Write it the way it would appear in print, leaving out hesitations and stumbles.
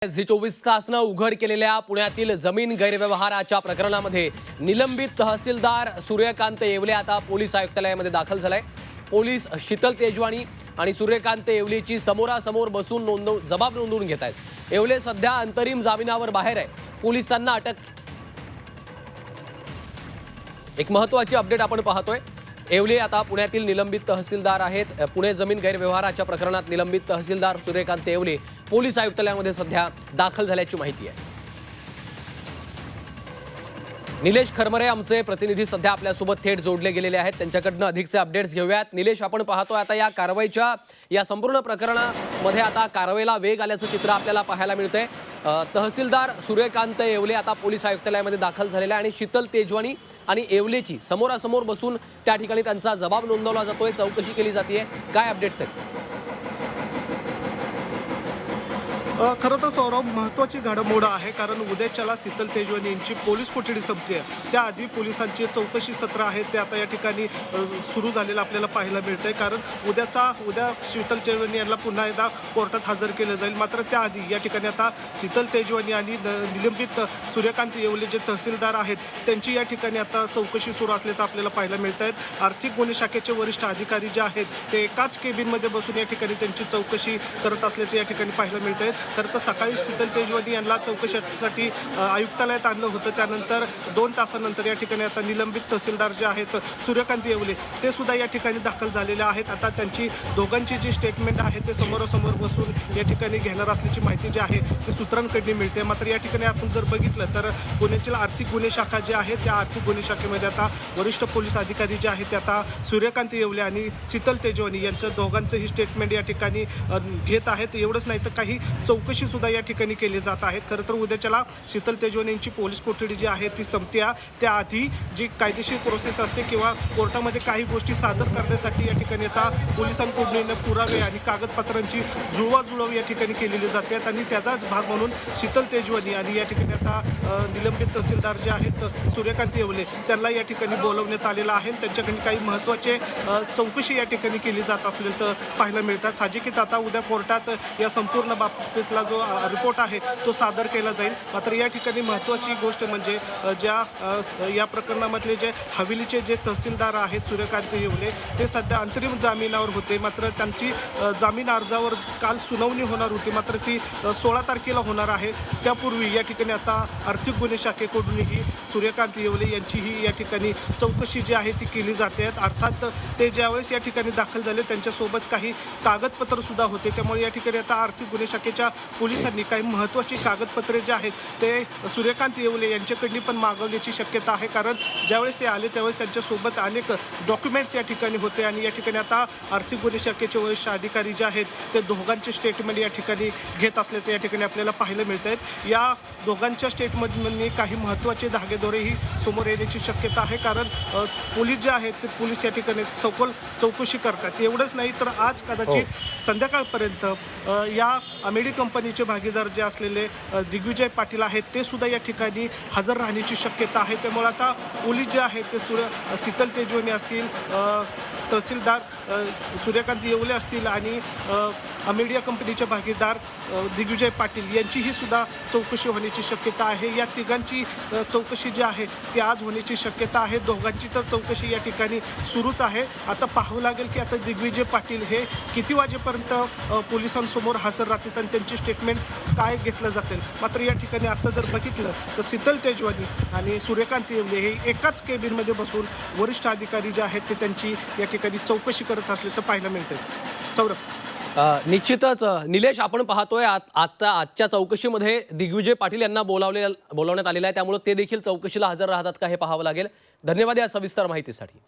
Zee 24 तासनं उघड केलेल्या पुण्यातील जमीन गैरव्यवहाराच्या प्रकरणामध्ये निलंबित तहसीलदार सूर्यकांत येवले आता पोलीस आयुक्तालयामध्ये दाखल झालाय। पोलीस शीतल तेजवानी आणि सूर्यकांत येवलेची समोरासमोर बसून जबाब नोंदवून घेत आहेत। येवले सध्या अंतरिम जामिनावर बाहेर आहे। पोलिसांना अटक एक महत्त्वाची अपडेट आपण पाहतोय। येवले आता पुण्यातील निलंबित तहसीलदार आहेत। पुणे जमीन गैरव्यवहाराच्या प्रकरणात निलंबित तहसीलदार सूर्यकांत येवले पोलीस आयुक्तालयामध्ये सध्या दाखल झाल्याची माहिती आहे। निलेश खरमरे आमचे प्रतिनिधी सध्या आपल्यासोबत थेट जोडले गेलेले आहेत। त्यांच्याकडनं अधिकचे अपडेट्स घेऊयात। निलेश, आपण पाहतोय आता या कारवाईच्या या संपूर्ण प्रकरणामध्ये आता कारवाईला वेग आल्याचं चित्र आपल्याला पाहायला मिळतंय। तहसीलदार सूर्यकांत येवले आता पोलीस आयुक्तालयामध्ये दाखल झालेले आणि शीतल तेजवानी आणि येवलेची समोरासमोर बसून त्या ठिकाणी त्यांचा जबाब नोंदवला जातोय, चौकशी केली जाते। काय अपडेट्स आहेत? खरं तर सौरभ, महत्त्वाची घडामोड आहे, कारण उद्याच्याला शीतल तेजवानी यांची पोलीस कोठडी संपते। त्याआधी पोलिसांचे चौकशी सत्र आहे ते आता या ठिकाणी सुरू झालेलं आपल्याला पाहायला मिळतंय। कारण उद्या शीतल तेजवानी यांना पुन्हा एकदा कोर्टात हजर केलं जाईल। मात्र त्याआधी या ठिकाणी आता शीतल तेजवानी आणि निलंबित सूर्यकांत येवले जे तहसीलदार आहेत त्यांची या ठिकाणी आता चौकशी सुरू असल्याचं आपल्याला पाहायला मिळत आहे। आर्थिक गुन्हे शाखेचे वरिष्ठ अधिकारी जे आहेत ते एकाच केबिनमध्ये बसून या ठिकाणी त्यांची चौकशी करत असल्याचं या ठिकाणी पाहायला मिळत आहे। खरं तर सकाळी शीतल तेजवानी यांना चौकशीसाठी आयुक्तालयात आणलं होतं। त्यानंतर 2 तासानंतर या ठिकाणी आता निलंबित तहसीलदार जे आहेत सूर्यकांत येवले ते सुद्धा या ठिकाणी दाखल झालेले आहेत। आता त्यांची दोघांची जी स्टेटमेंट आहे ते समोरासमोर बसून या ठिकाणी घेणार असल्याची माहिती जी आहे ते सूत्रांकडून मिळते। मात्र या ठिकाणी आपण जर बघितलं तर पुण्यातील आर्थिक गुन्हे शाखा जी आहे त्या आर्थिक गुन्हे शाखेमध्ये आता वरिष्ठ पोलीस अधिकारी जे आहेत ते आता सूर्यकांत येवले आणि शीतल तेजवानी यांचं दोघांचंही स्टेटमेंट या ठिकाणी घेत आहेत। एवढंच नाही तर काही चौकशी सुद्धा या ठिकाणी केली जात आहेत। खरं तर उद्याच्याला शीतल तेजवानी यांची पोलीस कोठडी जी आहे ती संपते। त्याआधी जी कायदेशीर प्रोसेस असते किंवा कोर्टामध्ये काही गोष्टी सादर करण्यासाठी या ठिकाणी आता पोलिसांकडून पुरावे आणि कागदपत्रांची जुळवाजुळव या ठिकाणी केलेली जाते आणि त्याचाच भाग म्हणून शीतल तेजवानी आणि या ठिकाणी आता निलंबित तहसीलदार जे आहेत सूर्यकांत येवले त्यांना या ठिकाणी बोलवण्यात आलेलं आहे। त्यांच्याकडे काही महत्त्वाचे चौकशी या ठिकाणी केली जात असल्याचं पाहायला मिळतात। साहजिकच आता उद्या कोर्टात या संपूर्ण बाबतीतला जो रिपोर्ट आहे तो सादर केला जाईल। मात्र या ठिकाणी महत्त्वाची गोष्ट म्हणजे या प्रकरणामधले जे हवेलीचे जे तहसीलदार आहेत सूर्यकांत येवले ते सध्या अंतरिम जामिनावर होते। मात्र त्यांची जामीन अर्जावर काल सुनावणी होणार होती, मात्र ती 16 तारखेला होणार आहे। त्यापूर्वी या ठिकाणी आता आर्थिक गुन्हे शाखेकडूनही सूर्यकांत येवले यांचीही या ठिकाणी चौकशी जी आहे ती केली जाते। अर्थात ते ज्यावेळेस या ठिकाणी दाखल झाले त्यांच्यासोबत काही कागदपत्र सुद्धा होते, त्यामुळे या ठिकाणी आता आर्थिक गुन्हे शाखेच्या पोलिसांनी काही महत्त्वाची कागदपत्रे जे आहेत ते सूर्यकांत येवले यांच्याकडनी पण मागवण्याची शक्यता आहे। कारण ज्यावेळेस ते आले त्यावेळेस त्यांच्यासोबत अनेक डॉक्युमेंट्स या ठिकाणी होते आणि या ठिकाणी आता आर्थिक गुन्हे शाखेचे वरिष्ठ अधिकारी जे आहेत ते दोघांचे स्टेटमेंट या ठिकाणी घेत असल्याचं या ठिकाणी आपल्याला पाहायला मिळत आहेत। या दोघांच्या स्टेटमेंटमध्ये काही महत्त्वाचे धागेदोरेही समोर येण्याची शक्यता आहे। कारण पोलीस जे आहेत ते पोलीस या ठिकाणी सखोल चौकशी करतात। एवढंच नाही तर आज कदाचित संध्याकाळपर्यंत या अमेडी कंपनीचे भागीदार जे असलेले दिग्विजय पाटील आहेत ते सुद्धा या ठिकाणी हजर राहण्याची शक्यता आहे। त्यामुळे आता पोलीस जे आहेत ते शीतल तेजवानी असतील, तहसीलदार सूर्यकांत येवले असतील आणि अमेडिया कंपनीचे भागीदार दिग्विजय पाटील यांचीही सुद्धा चौकशी होण्याची शक्यता आहे। या तिघांची चौकशी जी आहे ती आज होण्याची शक्यता आहे। दोघांची तर चौकशी या ठिकाणी सुरूच आहे। आता पाहावं लागेल की आता दिग्विजय पाटील हे किती वाजेपर्यंत पोलिसांसमोर हजर राहतील आणि त्यांची स्टेटमेंट काय घेतलं जातील। मात्र या ठिकाणी आता जर बघितलं तर शीतल तेजवानी आणि सूर्यकांत येवले हे एकाच केबिनमध्ये बसून वरिष्ठ अधिकारी जे आहेत ते त्यांची या ठिकाणी चौकशी करत असल्याचं पाहायला मिळतंय। सौरभ, निश्चितच निलेश, आपण पाहतोय आजच्या चौकशीमध्ये दिग्विजय पाटील यांना बोलावण्यात आलेलं आहे, त्यामुळे ते देखील चौकशीला हजर राहतात का हे पाहावं लागेल। धन्यवाद या सविस्तर माहितीसाठी।